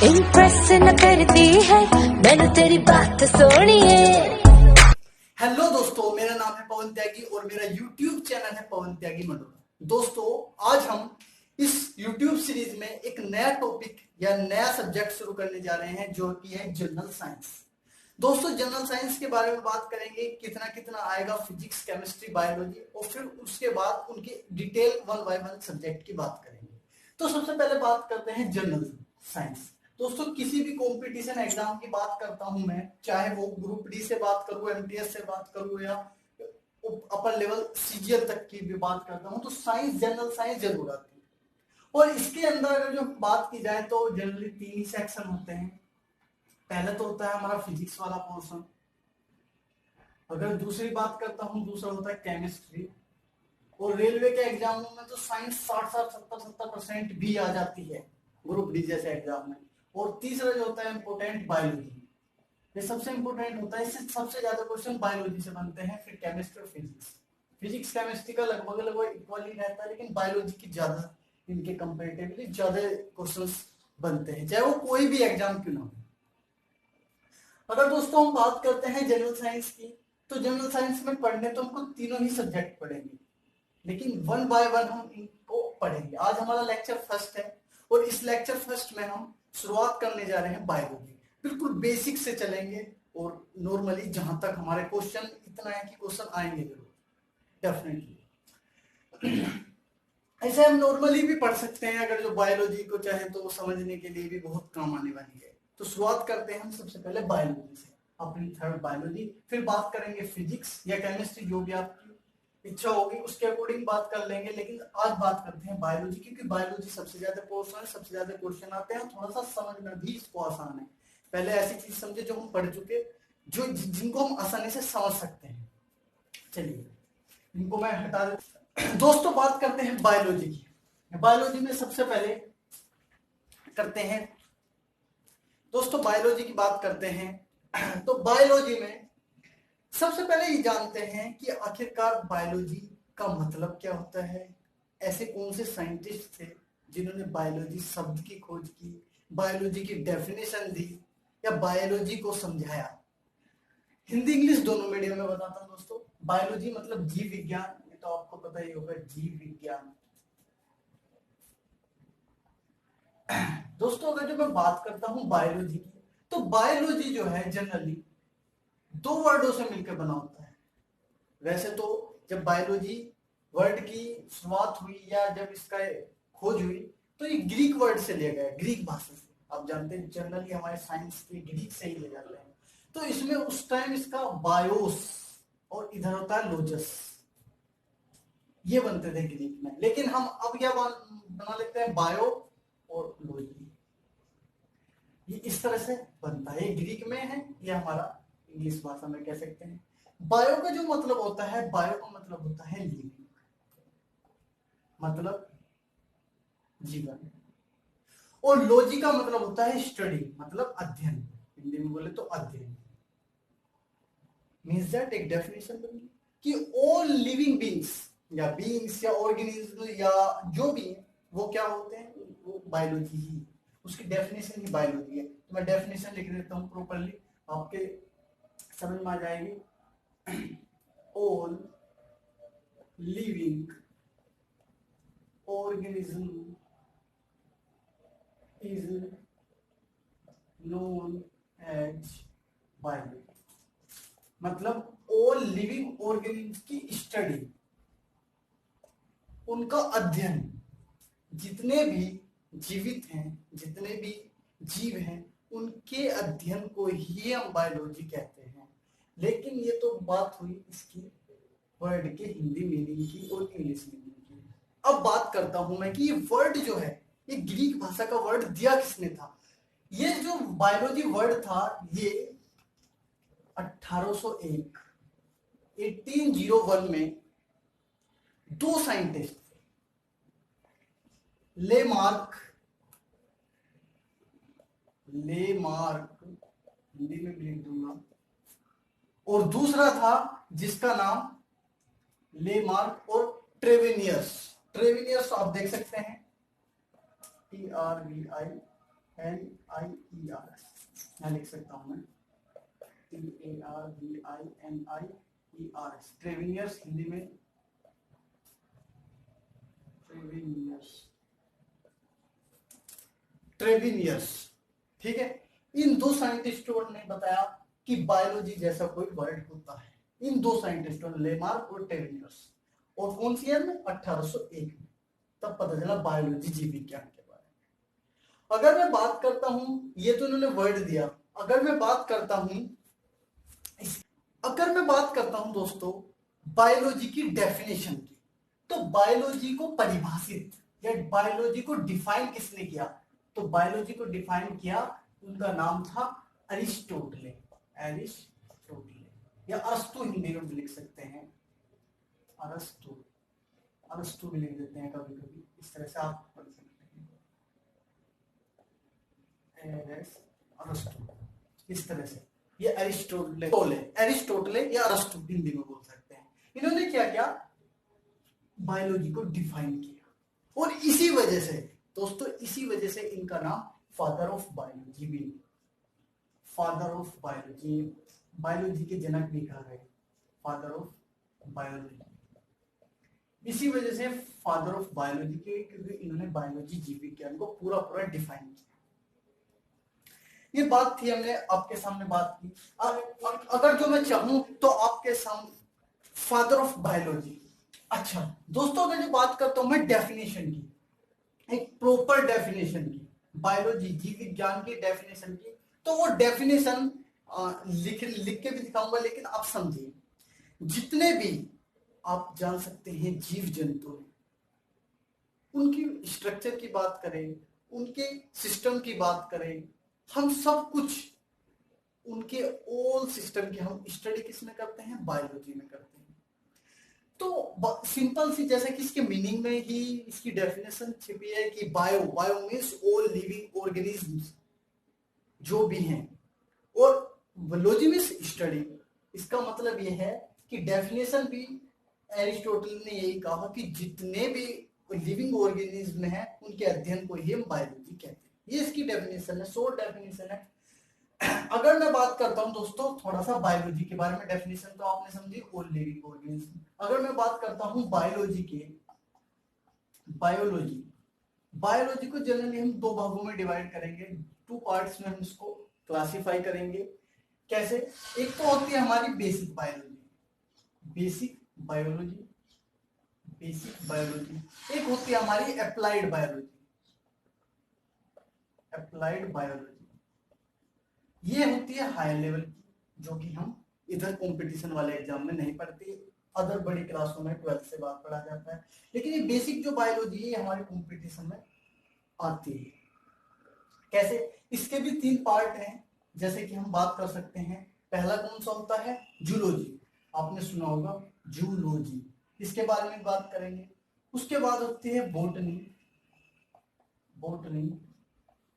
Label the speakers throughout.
Speaker 1: Impress न करती है मैंने तेरी बात सोनी है।
Speaker 2: हेलो दोस्तों, मेरा नाम है पवन त्यागी और मेरा यूट्यूब चैनल है पवन त्यागी मंडोला। दोस्तों, आज हम इस यूट्यूब सीरीज में एक नया टॉपिक या नया सब्जेक्ट शुरू करने जा रहे हैं जो कि है जनरल साइंस। दोस्तों, जनरल साइंस के बारे में बात करेंगे, कितना कितना आएगा, फिजिक्स, केमिस्ट्री, बायोलॉजी, और फिर उसके बाद उनके डिटेल 1 बाय 1 सब्जेक्ट की बात करेंगे। तो सबसे पहले बात करते हैं जनरल साइंस। दोस्तों, किसी भी कंपटीशन एग्जाम की बात करता हूं मैं, चाहे वो ग्रुप डी से बात करूं, एमटीएस से बात करूं या अपर लेवल सीजीएल तक की भी बात करता हूं, तो साइंस, जनरल साइंस जरूर आती है। और इसके अंदर अगर जो बात की जाए तो जनरली 3 ही सेक्शन होते हैं। पहले तो होता है हमारा फिजिक्स वाला पोर्शन। अगर दूसरी बात करता हूं, दूसरा होता है केमिस्ट्री। और रेलवे के एग्जामों में तो साइंस 60-70% भी आ जाती है ग्रुप डी जैसे एग्जाम में। और तीसरा जो होता है इंपोर्टेंट, बायोलॉजी। ये सबसे इंपोर्टेंट होता है, इससे सबसे ज्यादा क्वेश्चन बायोलॉजी से बनते हैं, फिर केमिस्ट्री और फिजिक्स केमिस्ट्री का लगभग लगभग इक्वली रहता है, लेकिन बायोलॉजी की ज्यादा, इनके कंपेरेटिवली ज्यादा क्वेश्चंस बनते हैं, चाहे वो कोई भी एग्जाम क्यों ना हो। अगर दोस्तों हम बात करते हैं जनरल साइंस की, तो जनरल साइंस में पढ़ने तो हमको तीनों ही सब्जेक्ट पढ़ेंगे, लेकिन 1 बाय 1 हम इनको पढ़ेंगे। आज हमारा लेक्चर फर्स्ट है और इस लेक्चर फर्स्ट में हम शुरुआत करने जा रहे हैं बायोलॉजी। बिल्कुल बेसिक से चलेंगे और नॉर्मली जहां तक हमारे क्वेश्चन, इतना है कि क्वेश्चन आएंगे जरूर, डेफिनेटली। ऐसे हम नॉर्मली भी पढ़ सकते हैं, अगर जो बायोलॉजी को चाहे तो वो समझने के लिए भी बहुत काम आने वाली है। तो शुरुआत करते हैं हम सबसे पहले बायोलॉजी से, अपनी थर्ड बायोलॉजी, फिर बात करेंगे फिजिक्स या केमिस्ट्री, जो भी आपकी इच्छा होगी उसके अकॉर्डिंग बात कर लेंगे। लेकिन आज बात करते हैं बायोलॉजी, क्योंकि बायोलॉजी सबसे ज्यादा पोर्शन है, सबसे ज्यादा क्वेश्चन आते हैं, थोड़ा सा समझना भी इसको आसान है। पहले ऐसी चीज समझे जो हम पढ़ चुके, जो जिनको हम आसानी से समझ सकते हैं। चलिए, इनको मैं हटा देता। दोस्तों, बात करते हैं बायोलॉजी की। बायोलॉजी में सबसे पहले करते हैं, दोस्तों बायोलॉजी की बात करते हैं, तो बायोलॉजी में सबसे पहले ये जानते हैं कि आखिरकार बायोलॉजी का मतलब क्या होता है। ऐसे कौन से साइंटिस्ट थे जिन्होंने बायोलॉजी शब्द की खोज की, बायोलॉजी की डेफिनेशन दी या बायोलॉजी को समझाया। हिंदी इंग्लिश दोनों मीडियम में बताता हूं दोस्तों। बायोलॉजी मतलब जीव विज्ञान, ये तो आपको पता ही होगा, जीव विज्ञान। दोस्तों, अगर जो मैं बात करता हूं बायोलॉजी की, तो बायोलॉजी जो है जनरली 2 वर्डों से मिलकर बना होता है। वैसे तो जब बायोलॉजी वर्ड की शुरुआत हुई या जब इसका खोज हुई, तो ये ग्रीक वर्ड से लिया गया, ग्रीक भाषा से। आप जानते हैं जनरली हमारे साइंस के ग्रीक से ही ले जाते हैं। तो इसमें उस टाइम इसका बायोस और इधर होता है लोजस, ये बनते थे ग्रीक में। लेकिन हम अब क्या बना लेते हैं, बायो और लोजी, ये इस तरह से बनता है। ये ग्रीक में है, ये हमारा इंग्लिश भाषा में कह सकते हैं। बायो का जो मतलब होता है, बायो का मतलब होता है लिविंग, मतलब जीवन। और लॉजी का मतलब होता है स्टडी, मतलब अध्ययन। हिंदी में बोले तो अध्ययन। मींस दैट एक डेफिनेशन बनी कि ऑल लिविंग बीइंग्स या बीइंग्स या ऑर्गेनिज्म या जो भी है, वो क्या होते हैं, वो बायोलॉजी ही, उसकी डेफिनेशन ही बायोलॉजी है। तो मैं डेफिनेशन लिख देता हूं प्रॉपर्ली, आपके समझ में आ जाएगी। All living organism is known as biology। मतलब ऑल लिविंग ऑर्गेनिज्म की स्टडी, उनका अध्ययन, जितने भी जीवित हैं, जितने भी जीव हैं, उनके अध्ययन को ही हम बायोलॉजी कहते हैं। लेकिन ये तो बात हुई इसकी वर्ड के हिंदी मीनिंग की और इंग्लिश मीनिंग की। अब बात करता हूं मैं कि ये वर्ड जो है, ये ग्रीक भाषा का वर्ड दिया किसने था। ये जो बायोलॉजी वर्ड था, ये 1801 1801 में 2 साइंटिस्ट, लेमार्क, हिंदी में भी लिख दूंगा, और दूसरा था जिसका नाम लेमार्क और ट्रेवेनियस। ट्रेवेनियस आप देख सकते हैं, TRVI NIERS, यहाँ लिख सकता हूँ मैं TARVINIERS, ट्रेविनियर्स, हिंदी में ट्रेविनियर्स। ठीक है, इन दो साइंटिस्टों ने बताया कि बायोलॉजी जैसा कोई वर्ड होता है। इन दो साइंटिस्टों ने, लेमार्क और ट्रेविनियर्स। और कौन सी ईयर में? 1801 में। तब पता चला बायोलॉजी, जीव विज्ञान के बारे में। अगर मैं बात करता हूं, ये तो इन्होंने वर्ड दिया, अगर मैं बात करता हूं दोस्तों बायोलॉजी की डेफिनेशन की, तो बायोलॉजी को परिभाषित या बायोलॉजी को डिफाइन किसने किया? तो बायोलॉजी को डिफाइन किया, उनका नाम था अरिस्टोटले। या अरस्तु हिंदी में भी लिख सकते हैं, अरस्तु भी लिख देते हैं कभी कभी, इस तरह से आप पढ़ सकते हैं, अरस्तु, इस तरह से। ये अरिस्टोटले या अरस्तु हिंदी में बोल सकते हैं। इन्होंने क्या किया? बायोलॉजी को डिफाइन किया। और इसी वजह से दोस्तों, इसी वजह से इनका नाम फादर ऑफ बायोलॉजी भी, फादर ऑफ बायोलॉजी, बायोलॉजी के जनक भी कहा गया, फादर ऑफ बायोलॉजी। इसी वजह से फादर ऑफ बायोलॉजी के, क्योंकि इन्होंने बायोलॉजी, जीव विज्ञान को पूरा डिफाइन किया। ये बात थी, हमने आपके सामने बात की। अगर जो मैं चाहूं तो आपके सामने फादर ऑफ बायोलॉजी। अच्छा दोस्तों, अगर जो बात करता हूं मैं डेफिनेशन की, एक प्रॉपर डेफिनेशन की, बायोलॉजी, जीव विज्ञान की डेफिनेशन की, तो वो डेफिनेशन लिख के भी दिखाऊंगा, लेकिन आप समझिए, जितने भी आप जान सकते हैं जीव जंतु, उनकी स्ट्रक्चर की बात करें, उनके सिस्टम की बात करें, हम सब कुछ उनके ऑल सिस्टम की हम स्टडी किसमें करते हैं? बायोलॉजी में करते हैं। तो सिंपल सी, जैसे कि इसके मीनिंग में ही इसकी डेफिनेशन छिपी है कि bio means all living organisms जो भी हैं, और लॉजी मीन्स स्टडी। इसका मतलब यह है कि डेफिनेशन भी एरिस्टोटल ने यही कहा कि जितने भी लिविंग ऑर्गेनिज्म हैं उनके अध्ययन को ही हम बायोलॉजी कहते हैं। ये इसकी डेफिनेशन है, शॉर्ट डेफिनेशन है। अगर मैं बात करता हूं दोस्तों थोड़ा सा बायोलॉजी के बारे में, डेफिनेशन तो आपने समझी, ऑल लिविंग ऑर्गेनिज्म। अगर मैं बात करता हूं बायोलॉजी के, बायोलॉजी को जनरली हम दो भागों में डिवाइड करेंगे, टू पार्ट्स में हम इसको क्लासिफाई करेंगे। कैसे? एक तो होती है हमारी बेसिक बायोलॉजी, एक होती है हमारी अप्लाइड बायोलॉजी। ये होती है हायर लेवल की, जो कि हम इधर कंपटीशन वाले एग्जाम में नहीं पढ़ते, अदर बड़ी क्लासों में 12th से बाद पढ़ा जाता है। लेकिन ये बेसिक जो बायोलॉजी है हमारे कंपटीशन में आती है। कैसे? इसके भी 3 पार्ट हैं, जैसे कि हम बात कर सकते हैं। पहला कौन सा होता है? जूलॉजी, आपने सुना होगा जूलॉजी, इसके बारे में बात करेंगे। उसके बाद होती है बॉटनी,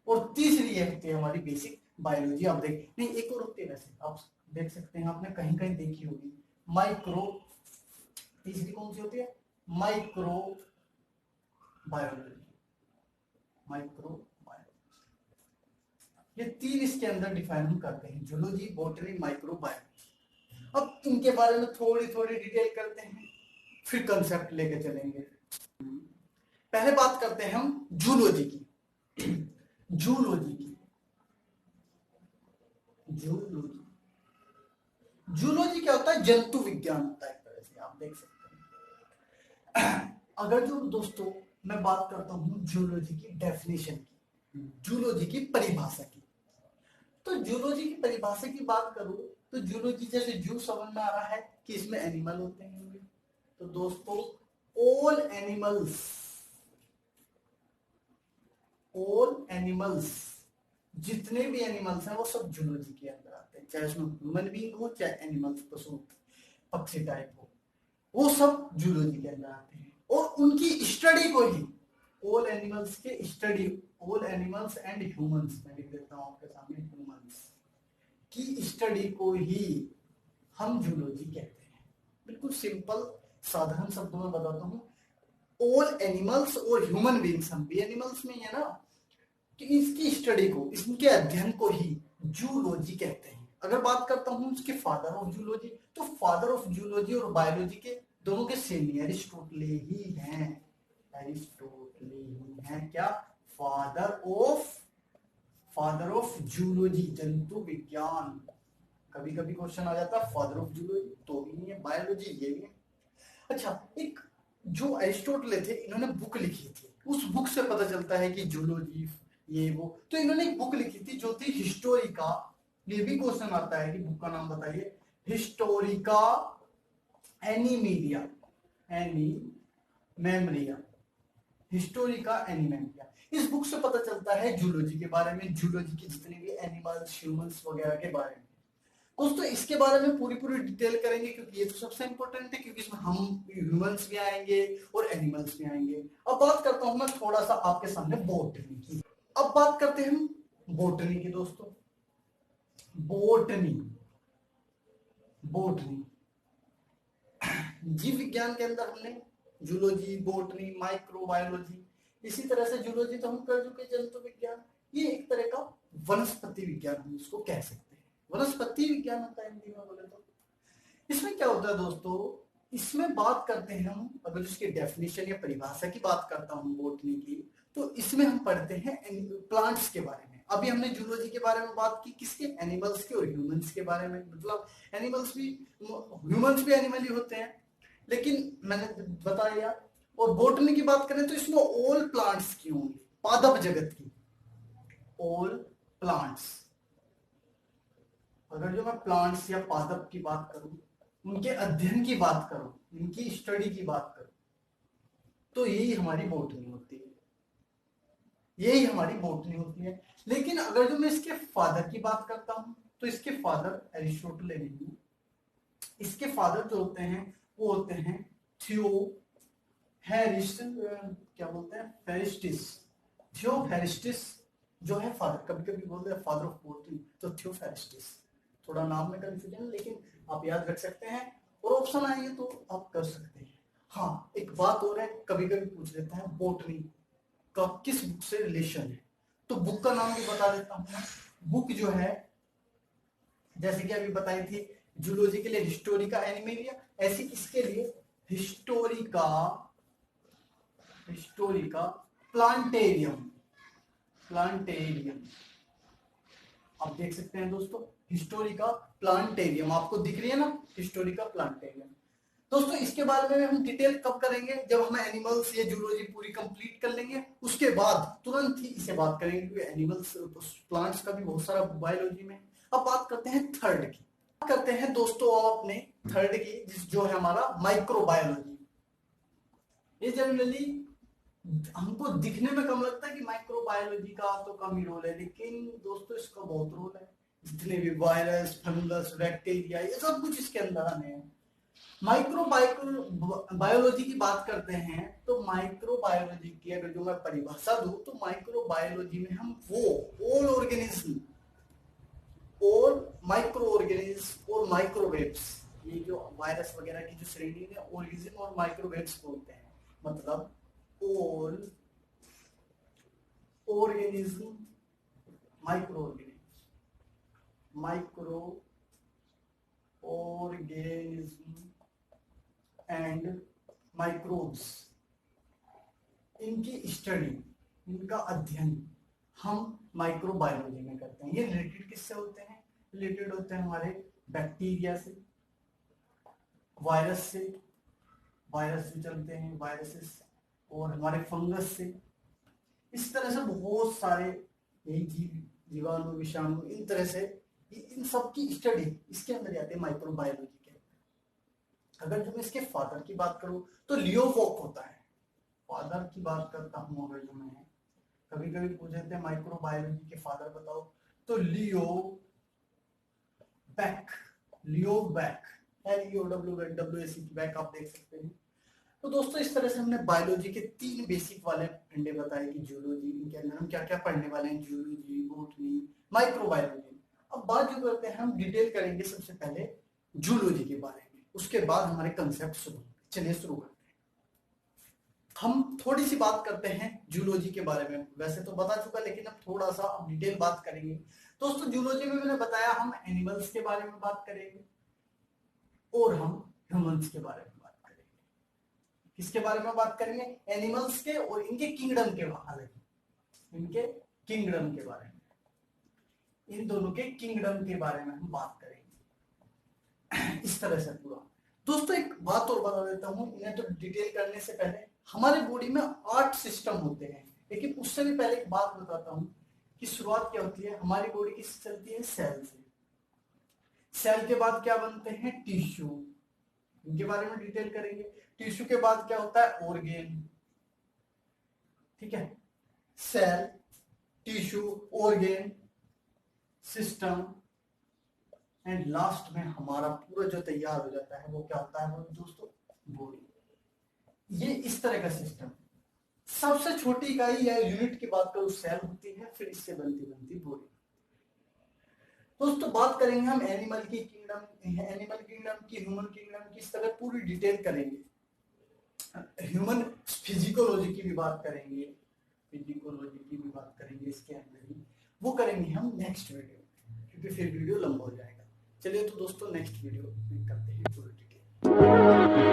Speaker 2: और तीसरी ये होती है हमारी बेसिक बायोलॉजी। आप देख नहीं, एक और होती है, वैसे आप देख सकते हैं, आपने कहीं कहीं देखी होगी, माइक्रो। तीसरी कौन सी होती है? Micro biology. ये 3 इसके अंदर डिफाइन हम करते हैं, जूलॉजी, बॉटनी, माइक्रो बायोलॉजी। अब इनके बारे में थोड़ी डिटेल करते हैं, फिर कंसेप्ट लेके चलेंगे। पहले बात करते हैं हम जूलॉजी की। जूलॉजी क्या होता है? जंतु विज्ञान होता है, एक तरह से आप देख सकते हैं। अगर जो दोस्तों मैं बात करता हूं जूलॉजी की डेफिनेशन की, जूलॉजी की परिभाषा की, तो जूलॉजी की परिभाषा की बात करूं तो जूलॉजी, जैसे जू समझ में आ रहा है कि इसमें एनिमल होते हैं, तो दोस्तों ऑल एनिमल्स, जितने भी एनिमल्स हैं वो सब जूलॉजी के अंदर आते हैं, चाहे उसमें ह्यूमन बीइंग हो चाहे एनिमल्स, पशु पक्षी टाइप हो, वो सब जूलॉजी के अंदर आते हैं। और उनकी स्टडी को ही ऑल एनिमल्स एंड ह्यूमंस, मैं लिख देता हूं आपके सामने, ह्यूमंस की स्टडी को ही हम जूलॉजी कहते हैं। बिल्कुल सिंपल साधारण शब्दों में बताता हूं, ऑल एनिमल्स और ह्यूमन बीइंग्स, हम भी एनिमल्स में ही है ना, कि इसकी स्टडी को, इसके अध्ययन को ही जूलॉजी कहते हैं। अगर बात करता हूं इसके फादर ऑफ जूलॉजी, तो फादर ऑफ जूलॉजी और बायोलॉजी के दोनों के सेम ही एरिस्टोटल ही हैं। एरिस्टोटल ही हैं क्या? फादर ऑफ जूलॉजी, जंतु विज्ञान। कभी कभी क्वेश्चन आ जाता है फादर ऑफ जूलॉजी, तो भी नहीं है, बायोलॉजी ये भी है। अच्छा, एक जो एरिस्टोटल थे, इन्होंने बुक लिखी थी, उस बुक से पता चलता है कि जूलॉजी ये वो। तो इन्होंने एक बुक लिखी थी जो थी हिस्टोरिका। ये भी क्वेश्चन आता है कि बुक का नाम बताइए। Historia Animalium, Animalium, Historia Animalium. इस बुक से पता चलता है जूलॉजी के बारे में, जूलॉजी के जितने भी एनिमल्स, ह्यूमंस वगैरह के बारे में। दोस्तों इसके बारे में पूरी डिटेल करेंगे, क्योंकि ये तो सबसे इंपॉर्टेंट है, क्योंकि इसमें हम ह्यूमंस भी आएंगे और एनिमल्स भी आएंगे। अब बात करता हूं मैं थोड़ा सा आपके सामने बोटनी की। अब बात करते हैं हम बोटनी की दोस्तों। बोटनी जीव विज्ञान के अंदर हमने जूलॉजी, बोटनी, माइक्रोबायोलॉजी, इसी तरह से जूलॉजी तो हम कर चुके, जंतु विज्ञान। ये एक तरह का वनस्पति विज्ञान हम इसको कह सकते हैं, वनस्पति विज्ञान होता है हिंदी में बोले तो। इसमें क्या होता है दोस्तों, इसमें बात करते हैं हम, अगर इसके डेफिनेशन या परिभाषा की बात करता हूं बोटनी की, तो इसमें हम पढ़ते हैं प्लांट्स के बारे में। अभी हमने जूलॉजी के बारे में बात की, किसके? एनिमल्स के और ह्यूमंस के बारे में। मतलब एनिमल्स भी, ह्यूमंस भी एनिमल ही होते हैं, लेकिन मैंने बताया। और बोटनी की बात करें तो इसमें ऑल प्लांट्स की होंगी, पादप जगत की, ऑल प्लांट्स। अगर जो मैं प्लांट्स या पादप की बात करूं, उनके अध्ययन की बात करूं, इनकी स्टडी की बात करूं, तो यही हमारी बोटनी होती है, यही हमारी बोटनी होती है। लेकिन अगर जो मैं इसके फादर की बात करता हूं, तो इसके फादर एरिस्टोटल नहीं, इसके फादर जो होते हैं वो होते हैं थियोफेरिस्टिस जो है फादर। कभी कभी बोलते हैं फादर ऑफ बोटनी, तो थियोफेरिस्टिस। थोड़ा नाम में कंफ्यूजन है, लेकिन आप याद रख सकते हैं, और ऑप्शन आएंगे तो आप कर सकते हैं। हाँ, एक बात और है, कभी कभी पूछ लेता है बोटनी का किस बुक से रिलेशन है, तो बुक का नाम भी बता देता हूं। बुक जो है, जैसे कि अभी बताई थी, जूलॉजी के लिए हिस्टोरिका एनिमेरिया, ऐसी इसके लिए हिस्टोरिका प्लांटेरियम। आप देख सकते हैं दोस्तों, हिस्टोरिका प्लांटेरियम आपको दिख रही है ना, हिस्टोरिका प्लांटेरियम। दोस्तों इसके बारे में हम डिटेल कब करेंगे? जब हम एनिमल्स या जूलॉजी पूरी कंप्लीट कर लेंगे, उसके बाद तुरंत ही इसे बात करेंगे, क्योंकि एनिमल्स, प्लांट्स का भी बहुत सारा बायोलॉजी में। अब बात करते हैं थर्ड की, करते हैं दोस्तों अपने थर्ड की, जो है हमारा माइक्रोबायोलॉजी। ये जनरली हमको दिखने में कम लगता है कि माइक्रोबायोलॉजी का तो कम ही रोल है, लेकिन दोस्तों इसका बहुत रोल है। जितने भी वायरस, फंगस, बैक्टीरिया, ये सब कुछ इसके अंदर आने हैं। बायोलॉजी की बात करते हैं, तो माइक्रोबायोलॉजी की अगर जो मैं परिभाषा दूं, तो माइक्रोबायोलॉजी में हम वो ऑल ऑर्गेनिज्म और माइक्रो ऑर्गेनिज्म और माइक्रोवेव्स, ये जो वायरस वगैरह की जो श्रेणी है, ऑर्गेनिज्म और माइक्रोवेव्स बोलते हैं। मतलब all organism, micro organism and microbes, इनकी स्टडी, इनका अध्ययन हम माइक्रोबायोलॉजी में करते हैं। ये रिलेटेड किससे होते हैं? रिलेटेड होते हैं हमारे बैक्टीरिया से, वायरस से, वायरस भी चलते हैं, वायरसेस, और हमारे फंगस से। इस तरह से बहुत सारे यही जीवाणु, विषाणु, इन तरह से इन सब की स्टडी इसके अंदर आते हैं माइक्रोबायोलॉजी के। अगर जो मैं इसके फादर की बात करूं, तो लियो वॉक होता है। फादर की बात करता हूं अगर जो मैं, कभी कभी पूछ लेते हैं माइक्रोबायोलॉजी के फादर बताओ, तो लियो बैक, LEOWWAC बैक आप देख सकते हैं। तो दोस्तों इस तरह से हमने बायोलॉजी के 3 बेसिक वाले फंडे बताए कि जूलॉजी, इनके अंदर हम क्या क्या पढ़ने वाले हैं, जूलॉजी, बोटनी, माइक्रोबायोलॉजी। अब बात जो करते हैं, हम डिटेल करेंगे सबसे पहले जूलॉजी के बारे में, उसके बाद हमारे कंसेप्ट शुरू। चलिए शुरू करते हैं। हम थोड़ी सी बात करते हैं जूलॉजी के बारे में। वैसे तो बता चुका, लेकिन अब थोड़ा सा डिटेल बात करेंगे। दोस्तों जूलॉजी में मैंने बताया हम एनिमल्स के बारे में बात करेंगे और हम ह्यूमंस के बारे में बात करेंगे। किसके बारे में बात करेंगे? एनिमल्स के और इनके किंगडम के बारे में, इनके किंगडम के बारे में, इन दोनों के किंगडम के बारे में हम बात करेंगे इस तरह से पूरा। दोस्तों एक बात और बता देता हूं, इन्हें तो डिटेल करने से पहले हमारे बॉडी में 8 सिस्टम होते हैं, लेकिन उससे भी पहले एक बात बताता हूं कि शुरुआत क्या होती है। हमारी बॉडी किससे चलती है? सेल से। सेल के बाद क्या बनते हैं? टिश्यू, इनके बारे में डिटेल करेंगे। टिश्यू के बाद क्या होता है? ऑर्गेन, ठीक है। Cell, tissue, organ, system and last में हमारा पूरा जो तैयार हो जाता है वो क्या होता है? वो दोस्तों बॉडी। ये इस तरह का सिस्टम। सबसे छोटी इकाई या यूनिट की बात करूं सेल होती है, फिर इससे बनती बॉडी। दोस्तों बात करेंगे हम एनिमल की किंगडम की, ह्यूमन किंगडम की, इस तरह पूरी डिटेल करेंगे। ह्यूमन फिजिकोलॉजी की भी बात करेंगे, इसके अंदर ही वो करेंगे हम नेक्स्ट वीडियो, क्योंकि फिर वीडियो लंबा हो जाएगा। चलिए तो दोस्तों नेक्स्ट वीडियो में करते हैं पूरी डिटेल।